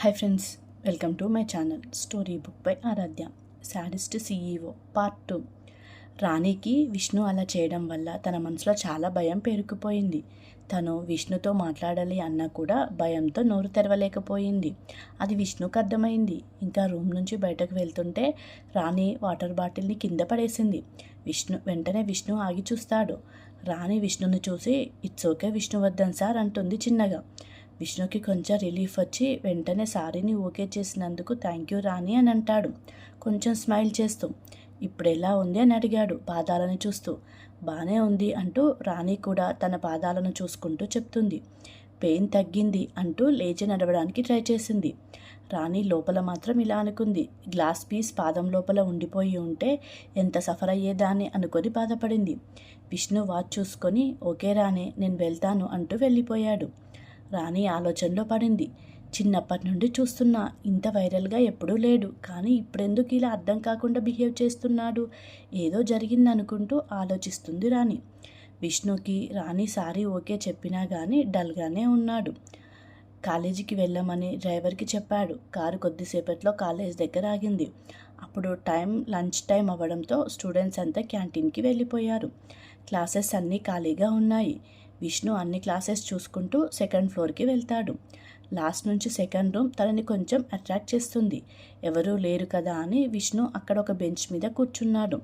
Hi friends, welcome to my channel story book by Aaradhya. Sadist CEO part 2. రాణికి విష్ణు అలా చేయడం వల్ల తన మనసులో చాలా భయం పేరుకుపోయింది. తను విష్ణుతో మాట్లాడాలి అన్నా కూడా భయంతో నోరు తెరవలేకపోయింది. అది విష్ణుకు అర్థమైంది. ఇంకా రూమ్ నుంచి బయటకు వెళ్తుంటే రాణి వాటర్ బాటిల్ని కింద పడేసింది. వెంటనే విష్ణు ఆగి చూస్తాడు. రాణి విష్ణుని చూసి ఇట్స్ ఓకే విష్ణువర్ధన్ సార్ అంటుంది చిన్నగా. విష్ణుకి కొంచెం రిలీఫ్ వచ్చి వెంటనే సారీని ఓకే చేసినందుకు థ్యాంక్ యూ రాణి అని అంటాడు, కొంచెం స్మైల్ చేస్తూ. ఇప్పుడు ఎలా ఉంది అని అడిగాడు పాదాలను చూస్తూ. బాగానే ఉంది అంటూ రాణి కూడా తన పాదాలను చూసుకుంటూ చెప్తుంది. పెయిన్ తగ్గింది అంటూ లేచి నడవడానికి ట్రై చేసింది. రాణి లోపల మాత్రం ఇలా అనుకుంది, గ్లాస్ పీస్ పాదం లోపల ఉండిపోయి ఉంటే ఎంత సఫర్ అయ్యేదాన్ని అనుకొని బాధపడింది. విష్ణు వాచ్ చూసుకొని ఓకే రాణి నేను వెళ్తాను అంటూ వెళ్ళిపోయాడు. రాణి ఆలోచనలో పడింది. చిన్నప్పటి నుండి చూస్తున్నా, ఇంత వైరల్గా ఎప్పుడూ లేడు, కానీ ఇప్పుడెందుకు ఇలా అర్థం కాకుండా బిహేవ్ చేస్తున్నాడు, ఏదో జరిగిందనుకుంటూ ఆలోచిస్తుంది రాణి. విష్ణుకి రాణి సారీ ఓకే చెప్పినా కానీ డల్గానే ఉన్నాడు. కాలేజీకి వెళ్ళమని డ్రైవర్కి చెప్పాడు. కారు కొద్దిసేపట్లో కాలేజ్ దగ్గర ఆగింది. అప్పుడు లంచ్ టైం అవ్వడంతో స్టూడెంట్స్ అంతా క్యాంటీన్కి వెళ్ళిపోయారు. క్లాసెస్ అన్నీ ఖాళీగా ఉన్నాయి. విష్ణు అన్ని క్లాసెస్ చూసుకుంటూ సెకండ్ ఫ్లోర్కి వెళ్తాడు. లాస్ట్ నుంచి సెకండ్ రూమ్ తనని కొంచెం అట్రాక్ట్ చేస్తుంది. ఎవరూ లేరు కదా అని విష్ణు అక్కడ ఒక బెంచ్ మీద కూర్చున్నాడు.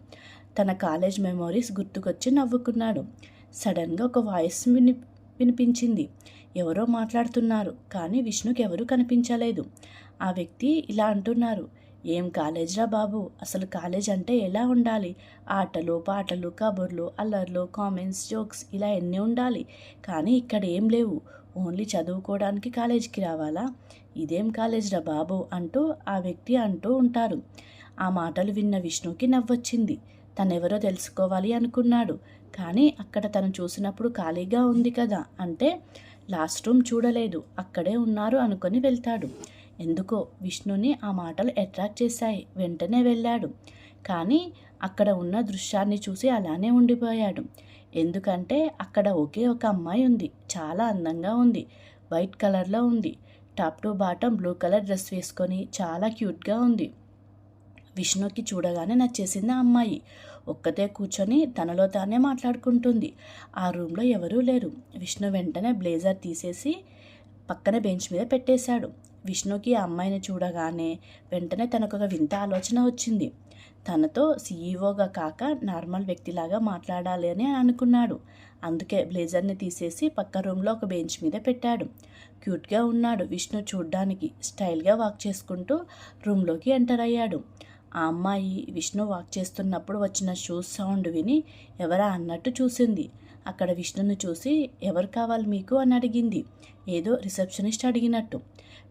తన కాలేజ్ మెమోరీస్ గుర్తుకొచ్చి నవ్వుకున్నాడు. సడన్గా ఒక వాయిస్ వినిపించింది. ఎవరో మాట్లాడుతున్నారు, కానీ విష్ణుకి ఎవరూ కనిపించలేదు. ఆ వ్యక్తి ఇలా అంటున్నారు, ఏం కాలేజ్రా బాబు, అసలు కాలేజ్ అంటే ఎలా ఉండాలి, ఆటలు పాటలు కబుర్లు అల్లర్లు కామెంట్స్ జోక్స్ ఇలా ఎన్ని ఉండాలి, కానీ ఇక్కడ ఏం లేవు, ఓన్లీ చదువుకోవడానికి కాలేజీకి రావాలా, ఇదేం కాలేజ్రా బాబు అంటూ ఆ వ్యక్తి అంటూ ఉంటారు. ఆ మాటలు విన్న విష్ణుకి నవ్వొచ్చింది. తనెవరో తెలుసుకోవాలి అనుకున్నాడు, కానీ అక్కడ తను చూసినప్పుడు ఖాళీగా ఉంది కదా, అంటే లాస్ట్ రూమ్ చూడలేదు, అక్కడే ఉన్నారు అనుకొని వెళ్తాడు. ఎందుకో విష్ణుని ఆ మాటలు అట్రాక్ట్ చేశాయి. వెంటనే వెళ్ళాడు, కానీ అక్కడ ఉన్న దృశ్యాన్ని చూసి అలానే ఉండిపోయాడు. ఎందుకంటే అక్కడ ఒకే ఒక అమ్మాయి ఉంది. చాలా అందంగా ఉంది. వైట్ కలర్లో ఉంది. Top to bottom blue colour dress వేసుకొని చాలా క్యూట్గా ఉంది. విష్ణుకి చూడగానే నచ్చేసింది ఆ అమ్మాయి. ఒక్కతే కూర్చొని తనలో తానే మాట్లాడుకుంటుంది. ఆ రూమ్లో ఎవరూ లేరు. విష్ణు వెంటనే బ్లేజర్ తీసేసి పక్కన బెంచ్ మీద పెట్టేశాడు. విష్ణుకి ఆ అమ్మాయిని చూడగానే వెంటనే తనకు ఒక వింత ఆలోచన వచ్చింది. తనతో సీఈఓగా కాక నార్మల్ వ్యక్తిలాగా మాట్లాడాలి అని అనుకున్నాడు. అందుకే బ్లేజర్ని తీసేసి పక్క రూమ్లో ఒక బెంచ్ మీద పెట్టాడు. క్యూట్గా ఉన్నాడు విష్ణు చూడ్డానికి. స్టైల్గా వాక్ చేసుకుంటూ రూమ్లోకి ఎంటర్ అయ్యాడు. ఆ అమ్మాయి విష్ణు వాక్ చేస్తున్నప్పుడు వచ్చిన షూస్ సౌండ్ విని ఎవరా అన్నట్టు చూసింది. అక్కడ విష్ణుని చూసి ఎవరు కావాలి మీకు అని అడిగింది, ఏదో రిసెప్షనిస్ట్ అడిగినట్టు.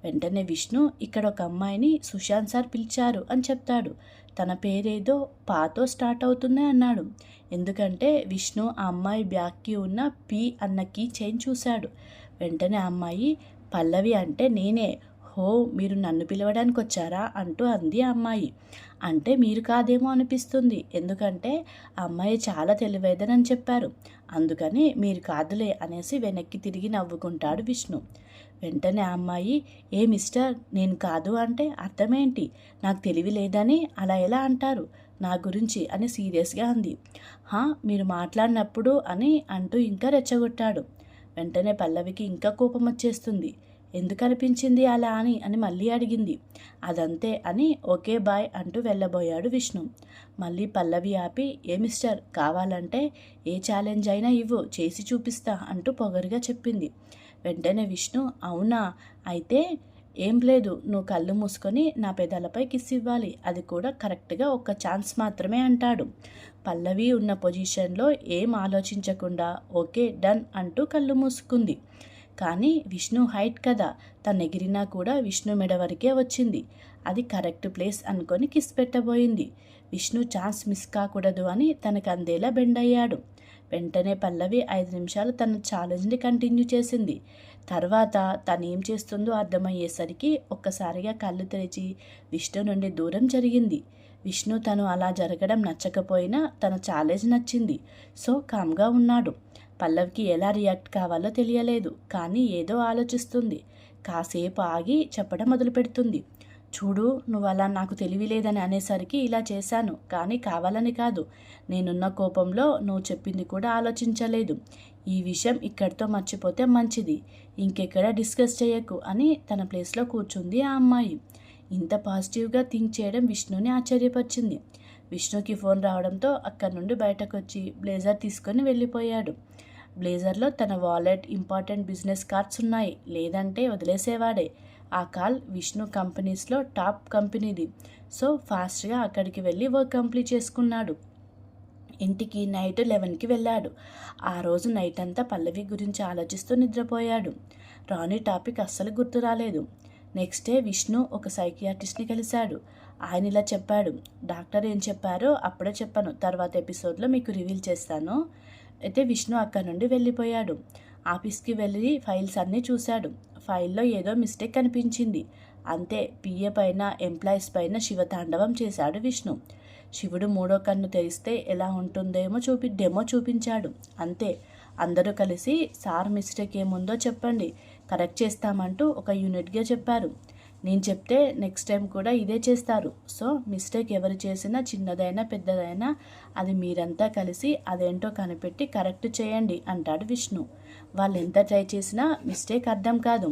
వెంటనే విష్ణు ఇక్కడ ఒక అమ్మాయిని సుశాంత్ సార్ పిలిచారు అని చెప్తాడు. తన పేరేదో పాతో స్టార్ట్ అవుతుంది అన్నాడు. ఎందుకంటే విష్ణు ఆ అమ్మాయి బ్యాగ్కి ఉన్న పి అన్న కీ చైన్ చూశాడు. వెంటనే ఆ అమ్మాయి పల్లవి అంటే నేనే, హో మీరు నన్ను పిలవడానికి వచ్చారా అంటూ అంది ఆ అమ్మాయి. అంటే మీరు కాదేమో అనిపిస్తుంది, ఎందుకంటే ఆ అమ్మాయి చాలా తెలివైనదని చెప్పారు, అందుకని మీరు కాదులే అనేసి వెనక్కి తిరిగి నవ్వుకుంటాడు విష్ణు. వెంటనే ఆ అమ్మాయి, ఏ మిస్టర్ నేను కాదు అంటే అర్థమేంటి, నాకు తెలివి లేదని అలా ఎలా అంటారు నా గురించి అని సీరియస్గా అంది. మీరు మాట్లాడినప్పుడు అని అంటూ ఇంకా రెచ్చగొట్టాడు. వెంటనే పల్లవికి ఇంకా కోపం వచ్చేస్తుంది. ఎందుకు అనిపించింది అలా అని మళ్ళీ అడిగింది. అదంతే అని ఓకే బాయ్ అంటూ వెళ్ళబోయాడు విష్ణు. మళ్ళీ పల్లవి ఆపి, ఏ మిస్టర్ కావాలంటే ఏ ఛాలెంజ్ అయినా ఇవ్వు, చేసి చూపిస్తా అంటూ పొగరుగా చెప్పింది. వెంటనే విష్ణు, అవునా, అయితే ఏం లేదు, నువ్వు కళ్ళు మూసుకొని నా పెదాలపై కిస్ ఇవ్వాలి, అది కూడా కరెక్ట్గా ఒక్క ఛాన్స్ మాత్రమే అంటాడు. పల్లవి ఉన్న పొజిషన్లో ఏం ఆలోచించకుండా ఓకే డన్ అంటూ కళ్ళు మూసుకుంది. కానీ విష్ణు హైట్ కదా, తను ఎగిరినా కూడా విష్ణు మెడ వరకే వచ్చింది. అది కరెక్ట్ ప్లేస్ అనుకొని కిస్ పెట్టబోయింది. విష్ణు ఛాన్స్ మిస్ కాకూడదు అని తనకు అందేలా బెండ్ అయ్యాడు. వెంటనే పల్లవి 5 నిమిషాలు తన ఛాలెంజ్ని కంటిన్యూ చేసింది. తర్వాత తను ఏం చేస్తుందో అర్థమయ్యేసరికి ఒక్కసారిగా కళ్ళు తెరిచి విష్ణు నుండి దూరం జరిగింది. విష్ణు తను అలా జరగడం నచ్చకపోయినా తన ఛాలెంజ్ నచ్చింది. సో కామ్గా ఉన్నాడు. పల్లవికి ఎలా రియాక్ట్ కావాలో తెలియలేదు, కానీ ఏదో ఆలోచిస్తుంది. కాసేపు ఆగి చెప్పడం మొదలుపెడుతుంది. చూడు, నువ్వు అలా నాకు తెలివి లేదని అనేసరికి ఇలా చేశాను, కానీ కావాలని కాదు. నేనున్న కోపంలో నువ్వు చెప్పింది కూడా ఆలోచించలేదు. ఈ విషయం ఇక్కడితో మర్చిపోతే మంచిది. ఇంకెక్కడ డిస్కస్ చేయకు అని తన ప్లేస్లో కూర్చుంది ఆ అమ్మాయి. ఇంత పాజిటివ్గా థింక్ చేయడం విష్ణుని ఆశ్చర్యపరిచింది. విష్ణుకి ఫోన్ రావడంతో అక్కడి నుండి బయటకు వచ్చి బ్లేజర్ తీసుకొని వెళ్ళిపోయాడు. బ్లేజర్లో తన వాలెట్, ఇంపార్టెంట్ బిజినెస్ కార్డ్స్ ఉన్నాయి, లేదంటే వదిలేసేవాడే. ఆ కాల్ విష్ణు కంపెనీస్లో టాప్ కంపెనీది. సో ఫాస్ట్గా అక్కడికి వెళ్ళి వర్క్ కంప్లీట్ చేసుకున్నాడు. ఇంటికి నైట్ 11కి వెళ్ళాడు. ఆ రోజు నైట్ అంతా పల్లవి గురించి ఆలోచిస్తూ నిద్రపోయాడు. రాణి టాపిక్ అస్సలు గుర్తు రాలేదు. నెక్స్ట్ డే విష్ణు ఒక సైకియాట్రిస్ట్ని కలిశాడు. ఆయన ఇలా చెప్పాడు, డాక్టర్ ఏం చెప్పారో అప్పుడే చెప్పాను, తర్వాత ఎపిసోడ్లో మీకు రివీల్ చేస్తాను. అయితే విష్ణు అక్కడ నుండి వెళ్ళిపోయాడు. ఆఫీస్కి వెళ్ళి ఫైల్స్ అన్నీ చూశాడు. ఫైల్లో ఏదో మిస్టేక్ కనిపించింది. అంతే, పిఏ పైన, ఎంప్లాయీస్ పైన శివతాండవం చేశాడు విష్ణు. శివుడు మూడో కన్ను తెరిస్తే ఎలా ఉంటుందేమో డెమో చూపించాడు. అంతే, అందరూ కలిసి సార్ మిస్టేక్ ఏముందో చెప్పండి, కరెక్ట్ చేస్తామంటూ ఒక యూనిట్గా చెప్పారు. నేను చెప్తే నెక్స్ట్ టైం కూడా ఇదే చేస్తారు. సో మిస్టేక్ ఎవరు చేసినా, చిన్నదైనా పెద్దదైనా, అది మీరంతా కలిసి అదేంటో కనిపెట్టి కరెక్ట్ చేయండి అంటాడు విష్ణు. వాళ్ళు ఎంత ట్రై చేసినా మిస్టేక్ అర్థం కాదు.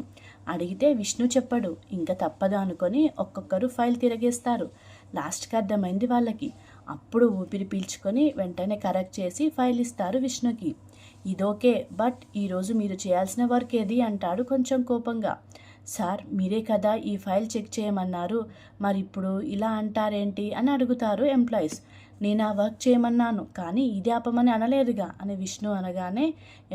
అడిగితే విష్ణు చెప్పడు. ఇంకా తప్పదు అనుకొని ఒక్కొక్కరు ఫైల్ తిరగేస్తారు. లాస్ట్కి అర్థమైంది వాళ్ళకి. అప్పుడు ఊపిరి పీల్చుకొని వెంటనే కరెక్ట్ చేసి ఫైల్ ఇస్తారు విష్ణుకి. ఇదోకే, బట్ ఈరోజు మీరు చేయాల్సిన వర్క్ ఏది అంటాడు కొంచెం కోపంగా. సార్, మీరే కదా ఈ ఫైల్ చెక్ చేయమన్నారు, మరి ఇప్పుడు ఇలా అంటారేంటి అని అడుగుతారు ఎంప్లాయీస్. నేను ఆ వర్క్ చేయమన్నాను, కానీ ఇది ఆపమని అనలేదుగా అని విష్ణు అనగానే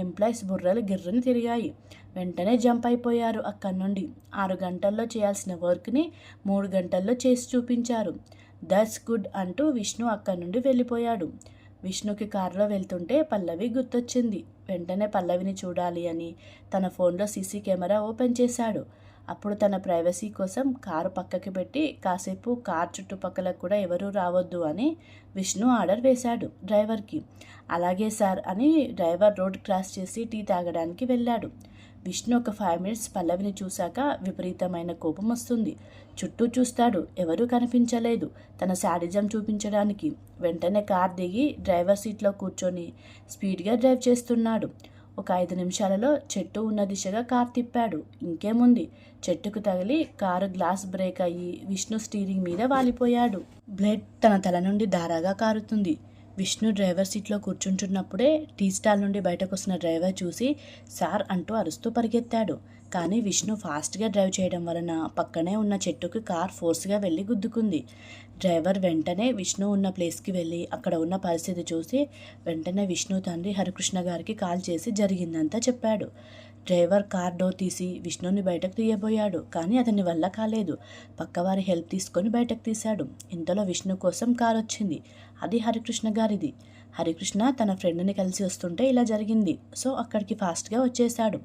ఎంప్లాయీస్ బుర్రలు గిర్రని తిరిగాయి. వెంటనే జంప్ అయిపోయారు అక్కడి నుండి. 6 గంటల్లో చేయాల్సిన వర్క్ని 3 గంటల్లో చేసి చూపించారు. దట్స్ గుడ్ అంటూ విష్ణు అక్కడి నుండి వెళ్ళిపోయాడు. విష్ణుకి కారులో వెళ్తుంటే పల్లవి గుర్తొచ్చింది. వెంటనే పల్లవిని చూడాలి అని తన ఫోన్లో సీసీ కెమెరా ఓపెన్ చేశాడు. అప్పుడు తన ప్రైవసీ కోసం కారు పక్కకి పెట్టి కాసేపు కార్ చుట్టుపక్కల కూడా ఎవరూ రావద్దు అని విష్ణు ఆర్డర్ వేశాడు డ్రైవర్కి. అలాగే సార్ అని డ్రైవర్ రోడ్ క్రాస్ చేసి టీ తాగడానికి వెళ్ళాడు. విష్ణు ఒక 5 మినిట్స్ పల్లవిని చూశాక విపరీతమైన కోపం వస్తుంది. చుట్టూ చూస్తాడు, ఎవరూ కనిపించలేదు. తన శాడిజం చూపించడానికి వెంటనే కార్ దిగి డ్రైవర్ సీట్లో కూర్చొని స్పీడ్గా డ్రైవ్ చేస్తున్నాడు. ఒక 5 నిమిషాలలో చెట్టు ఉన్న దిశగా కార్ తిప్పాడు. ఇంకేముంది, చెట్టుకు తగిలి కారు గ్లాస్ బ్రేక్ అయ్యి విష్ణు స్టీరింగ్ మీద వాలిపోయాడు. బ్లడ్ తన తల నుండి ధారాగా కారుతుంది. విష్ణు డ్రైవర్ సీట్లో కూర్చుంటున్నప్పుడే టీ స్టాల్ నుండి బయటకు వస్తున్న డ్రైవర్ చూసి సార్ అంటూ అరుస్తూ పరిగెత్తాడు. కానీ విష్ణు ఫాస్ట్గా డ్రైవ్ చేయడం వలన పక్కనే ఉన్న చెట్టుకు కార్ ఫోర్స్గా వెళ్ళి గుద్దుకుంది. డ్రైవర్ వెంటనే విష్ణు ఉన్న ప్లేస్కి వెళ్ళి అక్కడ ఉన్న పరిస్థితి చూసి వెంటనే విష్ణు తండ్రి హరికృష్ణ గారికి కాల్ చేసి జరిగిందంతా చెప్పాడు. డ్రైవర్ కార్ డోర్ తీసి విష్ణుని బయటకు తీయబోయాడు, కానీ అతని వల్ల కాలేదు. పక్కవారి హెల్ప్ తీసుకొని బయటకు తీశాడు. ఇంతలో విష్ణు కోసం కార్ వచ్చింది. అది హరికృష్ణ గారిది. హరికృష్ణ తన ఫ్రెండ్ని కలిసి వస్తుంటే ఇలా జరిగింది. సో అక్కడికి ఫాస్ట్గా వచ్చేశాడు.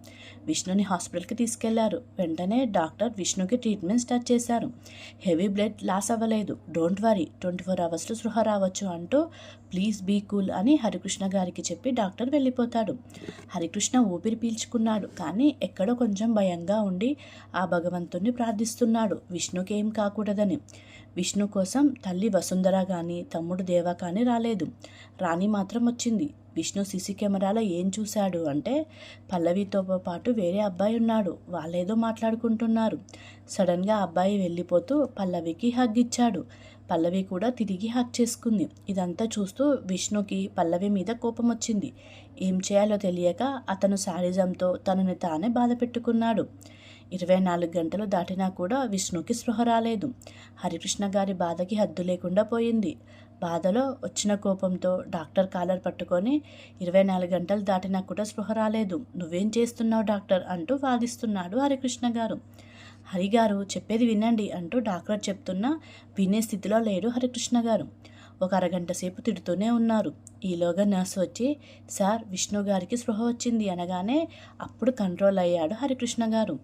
విష్ణుని హాస్పిటల్కి తీసుకెళ్లారు. వెంటనే డాక్టర్ విష్ణుకి ట్రీట్మెంట్ స్టార్ట్ చేశారు. హెవీ బ్లడ్ లాస్ అవ్వలేదు, డోంట్ వరీ, 24 అవర్స్లో స్పృహ రావచ్చు అంటూ ప్లీజ్ బీ కూల్ అని హరికృష్ణ గారికి చెప్పి డాక్టర్ వెళ్ళిపోతాడు. హరికృష్ణ ఊపిరి పీల్చుకున్నాడు, కానీ ఎక్కడో కొంచెం భయంగా ఉండి ఆ భగవంతుణ్ణి ప్రార్థిస్తున్నాడు విష్ణుకి ఏం కాకూడదని. విష్ణు కోసం తల్లి వసుంధర కానీ తమ్ముడు దేవా కానీ రాలేదు. రాణి మాత్రం వచ్చింది. విష్ణు సీసీ కెమెరాలో ఏం చూశాడు అంటే పల్లవితో పాటు వేరే అబ్బాయి ఉన్నాడు. వాళ్ళేదో మాట్లాడుకుంటున్నారు. సడన్గా అబ్బాయి వెళ్ళిపోతూ పల్లవికి హగ్ ఇచ్చాడు. పల్లవి కూడా తిరిగి హక్ చేసుకుంది. ఇదంతా చూస్తూ విష్ణుకి పల్లవి మీద కోపం వచ్చింది. ఏం చేయాలో తెలియక అతను శాడిజంతో తనని తానే బాధ పెట్టుకున్నాడు. 24 గంటలు దాటినా కూడా విష్ణుకి స్పృహ రాలేదు. హరికృష్ణ గారి బాధకి హద్దు లేకుండా పోయింది. బాధలో వచ్చిన కోపంతో డాక్టర్ కాలర్ పట్టుకొని 24 గంటలు దాటినా కూడా స్పృహ రాలేదు, నువ్వేం చేస్తున్నావు డాక్టర్ అంటూ వాదిస్తున్నాడు హరికృష్ణ గారు. హరిగారు చెప్పేది వినండి అంటూ డాక్టర్ చెప్తున్నా వినే స్థితిలో లేడు హరికృష్ణ గారు. ఒక అరగంట సేపు తిడుతూనే ఉన్నారు. ఈలోగా నర్సు వచ్చి సార్ విష్ణు గారికి స్పృహ వచ్చింది అనగానే అప్పుడు కంట్రోల్ అయ్యాడు హరికృష్ణ గారు.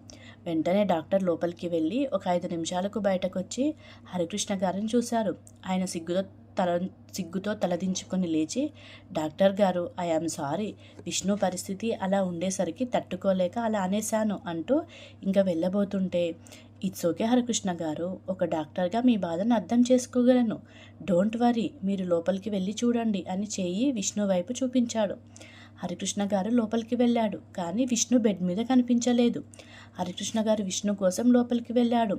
వెంటనే డాక్టర్ లోపలికి వెళ్ళి ఒక 5 నిమిషాలకు బయటకు వచ్చి హరికృష్ణ గారిని చూశారు. ఆయన సిగ్గుతో సిగ్గుతో తలదించుకొని లేచి, డాక్టర్ గారు, ఐ యామ్ సారీ, విష్ణు పరిస్థితి అలా ఉండేసరికి తట్టుకోలేక అలా అనేశాను అంటూ ఇంకా వెళ్ళబోతుంటే, ఇట్స్ ఓకే హరికృష్ణ గారు, ఒక డాక్టర్గా మీ బాధను అర్థం చేసుకోగలను. డోంట్ వరీ, మీరు లోపలికి వెళ్ళి చూడండి అని చేయి విష్ణు వైపు చూపించాడు. హరికృష్ణ గారు లోపలికి వెళ్ళాడు. కానీ విష్ణు బెడ్ మీద కనిపించలేదు. హరికృష్ణ గారు విష్ణు కోసం లోపలికి వెళ్ళాడు.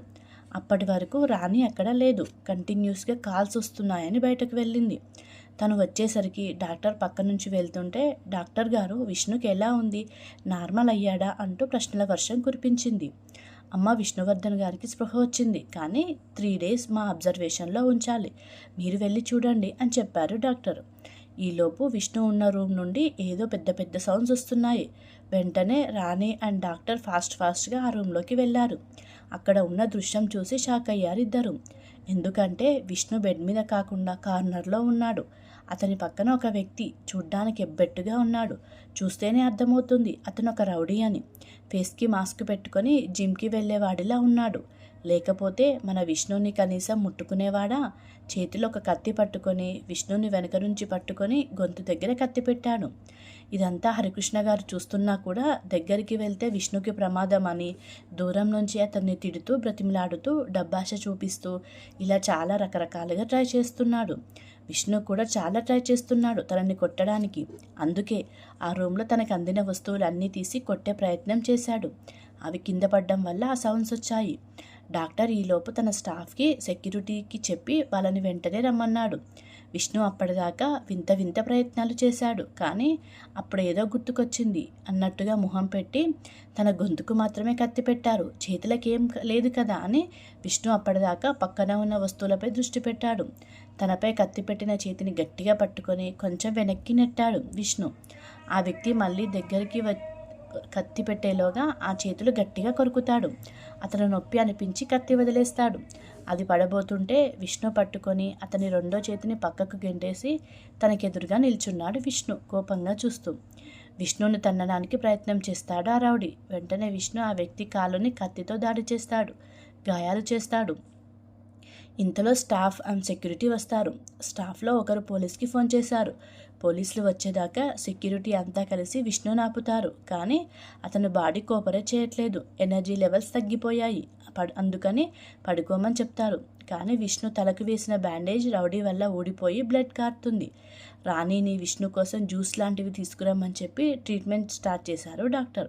అప్పటి వరకు రాణి అక్కడ లేదు. కంటిన్యూస్గా కాల్స్ వస్తున్నాయని బయటకు వెళ్ళింది. తను వచ్చేసరికి డాక్టర్ పక్క నుంచి వెళ్తుంటే, డాక్టర్ గారు, విష్ణుకి ఎలా ఉంది, నార్మల్ అయ్యాడా అంటూ ప్రశ్నల వర్షం కురిపించింది. అమ్మ, విష్ణువర్ధన్ గారికి స్పృహ వచ్చింది, కానీ 3 days మా అబ్జర్వేషన్లో ఉంచాలి, మీరు వెళ్ళి చూడండి అని చెప్పారు డాక్టర్. ఈలోపు విష్ణు ఉన్న రూమ్ నుండి ఏదో పెద్ద పెద్ద సౌండ్స్ వస్తున్నాయి. వెంటనే రాణి అండ్ డాక్టర్ ఫాస్ట్గా ఆ రూమ్లోకి వెళ్ళారు. అక్కడ ఉన్న దృశ్యం చూసి షాక్ అయ్యారు ఇద్దరు. ఎందుకంటే విష్ణు బెడ్ మీద కాకుండా కార్నర్లో ఉన్నాడు. అతని పక్కన ఒక వ్యక్తి చూడ్డానికి ఎబ్బెట్టుగా ఉన్నాడు. చూస్తేనే అర్థమవుతుంది అతను ఒక రౌడీ అని. ఫేస్కి మాస్క్ పెట్టుకొని జిమ్కి వెళ్ళేవాడిలా ఉన్నాడు. లేకపోతే మన విష్ణుని కనీసం ముట్టుకునేవాడా? చేతిలో ఒక కత్తి పట్టుకొని విష్ణుని వెనక నుంచి పట్టుకొని గొంతు దగ్గర కత్తి పెట్టాడు. ఇదంతా హరికృష్ణ గారు చూస్తున్నా కూడా దగ్గరికి వెళ్తే విష్ణుకి ప్రమాదం అని దూరం నుంచి అతన్ని తిడుతూ బ్రతిమిలాడుతూ డబ్బాష చూపిస్తూ ఇలా చాలా రకరకాలుగా ట్రై చేస్తున్నాడు. విష్ణు కూడా చాలా ట్రై చేస్తున్నాడు తనని కొట్టడానికి. అందుకే ఆ రూమ్లో తనకు అందిన వస్తువులన్నీ తీసి కొట్టే ప్రయత్నం చేశాడు. అవి కింద పడడం వల్ల ఆ సౌండ్స్ వచ్చాయి. డాక్టర్ ఈలోపు తన స్టాఫ్కి, సెక్యూరిటీకి చెప్పి వాళ్ళని వెంటనే రమ్మన్నాడు. విష్ణు అప్పటిదాకా వింత వింత ప్రయత్నాలు చేశాడు. కానీ అప్పుడేదో గుర్తుకొచ్చింది అన్నట్టుగా మొహం పెట్టి తన గొంతుకు మాత్రమే కత్తి పెట్టారు. చేతులకేం లేదు కదా అని విష్ణు అప్పటిదాకా పక్కన ఉన్న వస్తువులపై దృష్టి పెట్టాడు. తనపై కత్తి పెట్టిన చేతిని గట్టిగా పట్టుకొని కొంచెం వెనక్కి నెట్టాడు విష్ణు. ఆ వ్యక్తి మళ్ళీ దగ్గరికి కత్తి పెట్టేలోగా ఆ చేతులు గట్టిగా కొరుకుతాడు. అతను నొప్పి అనిపించి కత్తి వదిలేస్తాడు. అది పడబోతుంటే విష్ణు పట్టుకొని అతని రెండో చేతిని పక్కకు గెంటేసి తనకెదురుగా నిల్చున్నాడు విష్ణు కోపంగా చూస్తూ. విష్ణుని తన్నడానికి ప్రయత్నం చేస్తాడు ఆ రౌడీ. వెంటనే విష్ణు ఆ వ్యక్తి కాలుని కత్తితో దాడి చేస్తాడు, గాయాలు చేస్తాడు. ఇంతలో స్టాఫ్ అండ్ సెక్యూరిటీ వస్తారు. స్టాఫ్లో ఒకరు పోలీస్కి ఫోన్ చేశారు. పోలీసులు వచ్చేదాకా సెక్యూరిటీ అంతా కలిసి విష్ణుని ఆపుతారు. కానీ అతను బాడీ కోఆపరేట్ చేయట్లేదు. ఎనర్జీ లెవెల్స్ తగ్గిపోయాయి. అందుకని పడుకోమని చెప్తారు. కానీ విష్ణు తలకు వేసిన బ్యాండేజ్ రౌడీ వల్ల ఊడిపోయి బ్లడ్ కారుతుంది. రాణిని విష్ణు కోసం జ్యూస్ లాంటివి తీసుకురమ్మని చెప్పి ట్రీట్మెంట్ స్టార్ట్ చేశారు డాక్టర్.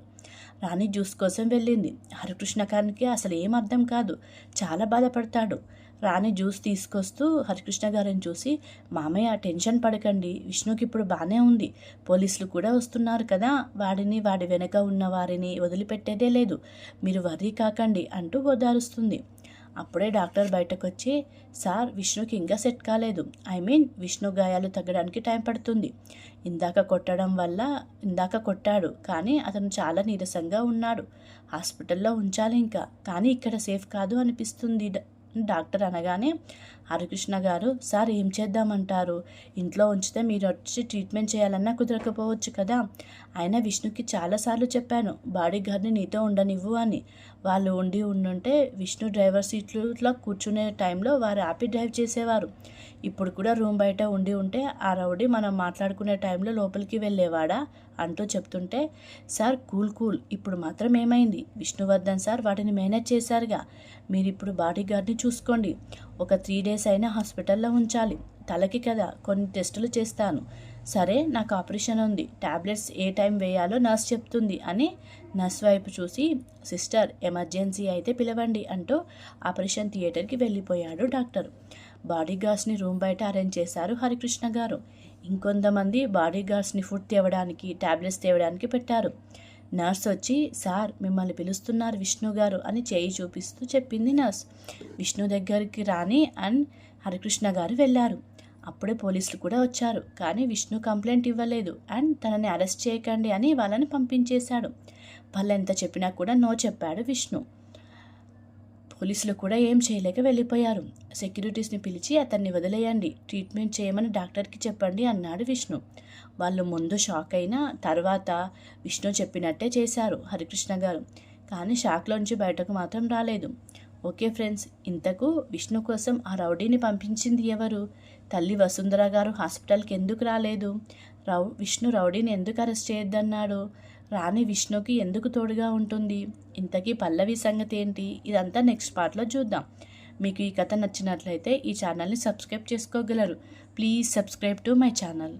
రాణి జ్యూస్ కోసం వెళ్ళింది. హరికృష్ణకానికి అసలు ఏం అర్థం కాదు. చాలా బాధపడతాడు. రాణి జ్యూస్ తీసుకొస్తూ హరికృష్ణ గారిని చూసి, మామయ్య టెన్షన్ పడకండి, విష్ణుకి ఇప్పుడు బాగానే ఉంది, పోలీసులు కూడా వస్తున్నారు కదా, వాడి వెనక ఉన్న వారిని వదిలిపెట్టేదే లేదు, మీరు వర్రీ కాకండి అంటూ ఓదారుస్తుంది. అప్పుడే డాక్టర్ బయటకు వచ్చి, సార్, విష్ణుకి ఇంకా సెట్ కాలేదు, విష్ణు గాయాలు తగ్గడానికి టైం పడుతుంది. ఇందాక కొట్టాడు, కానీ అతను చాలా నీరసంగా ఉన్నాడు, హాస్పిటల్లో ఉంచాలి ఇంకా, కానీ ఇక్కడ సేఫ్ కాదు అనిపిస్తుంది డాక్టర్ అనగానే హరికృష్ణ గారు, సార్ ఏం చేద్దామంటారు, ఇంట్లో ఉంచితే మీరు వచ్చి ట్రీట్మెంట్ చేయాలన్నా కుదరకపోవచ్చు కదా, అయినా విష్ణుకి చాలాసార్లు చెప్పాను బాడీ గార్డ్ని నీతో ఉండనివ్వు అని, వాళ్ళు ఉండుంటే విష్ణు డ్రైవర్ సీట్లో కూర్చునే టైంలో వారు ఆపి డ్రైవ్ చేసేవారు, ఇప్పుడు కూడా రూమ్ బయట ఉంటే ఆ రౌడీ మనం మాట్లాడుకునే టైంలో లోపలికి వెళ్ళేవాడా అంటూ చెప్తుంటే, సార్ కూల్, ఇప్పుడు మాత్రం ఏమైంది, విష్ణువర్ధన్ సార్ వాటిని మేనేజ్ చేశారుగా, మీరు ఇప్పుడు బాడీ గార్డ్ని చూసుకోండి, ఒక 3 days అయినా హాస్పిటల్లో ఉంచాలి, తలకి కదా, కొన్ని టెస్టులు చేస్తాను, సరే నాకు ఆపరేషన్ ఉంది, టాబ్లెట్స్ ఏ టైం వేయాలో నర్స్ చెప్తుంది అని నర్స్ వైపు చూసి, సిస్టర్ ఎమర్జెన్సీ అయితే పిలవండి అంటూ ఆపరేషన్ థియేటర్కి వెళ్ళిపోయాడు డాక్టర్. బాడీ గార్డ్స్ని రూమ్ బయట అరేంజ్ చేశారు హరికృష్ణ గారు. ఇంకొంతమంది బాడీ గార్డ్స్ని ఫుడ్ తేవడానికి, టాబ్లెట్స్ తేవడానికి పెట్టారు. నర్స్ వచ్చి, సార్ మిమ్మల్ని పిలుస్తున్నారు విష్ణు గారు అని చేయి చూపిస్తూ చెప్పింది నర్స్. విష్ణు దగ్గరికి రాణి అండ్ హరికృష్ణ గారు వెళ్ళారు. అప్పుడే పోలీసులు కూడా వచ్చారు. కానీ విష్ణు కంప్లైంట్ ఇవ్వలేదు అండ్ తనని అరెస్ట్ చేయకండి అని వాళ్ళని పంపించేశాడు. వాళ్ళు ఎంత చెప్పినా కూడా నో చెప్పాడు విష్ణు. పోలీసులు కూడా ఏం చేయలేక వెళ్ళిపోయారు. సెక్యూరిటీస్ని పిలిచి అతన్ని వదిలేయండి, ట్రీట్మెంట్ చేయమని డాక్టర్కి చెప్పండి అన్నాడు విష్ణు. వాళ్ళు ముందు షాక్ అయినా తర్వాత విష్ణు చెప్పినట్టే చేశారు హరికృష్ణ గారు. కానీ షాక్లోంచి బయటకు మాత్రం రాలేదు. ఓకే ఫ్రెండ్స్, ఇంతకు విష్ణు కోసం ఆ రౌడీని పంపించింది ఎవరు? తల్లి వసుంధర గారు హాస్పిటల్కి ఎందుకు రాలేదు? విష్ణు రౌడీని ఎందుకు అరెస్ట్ చేయొద్దన్నాడు? రాణి విష్ణుకి ఎందుకు తోడుగా ఉంటుంది? ఇంతకీ పల్లవి సంగతి ఏంటి? ఇదంతా నెక్స్ట్ పార్ట్లో చూద్దాం. మీకు ఈ కథ నచ్చినట్లయితే ఈ ఛానల్ని సబ్స్క్రైబ్ చేసుకోగలరు. Please subscribe to my channel.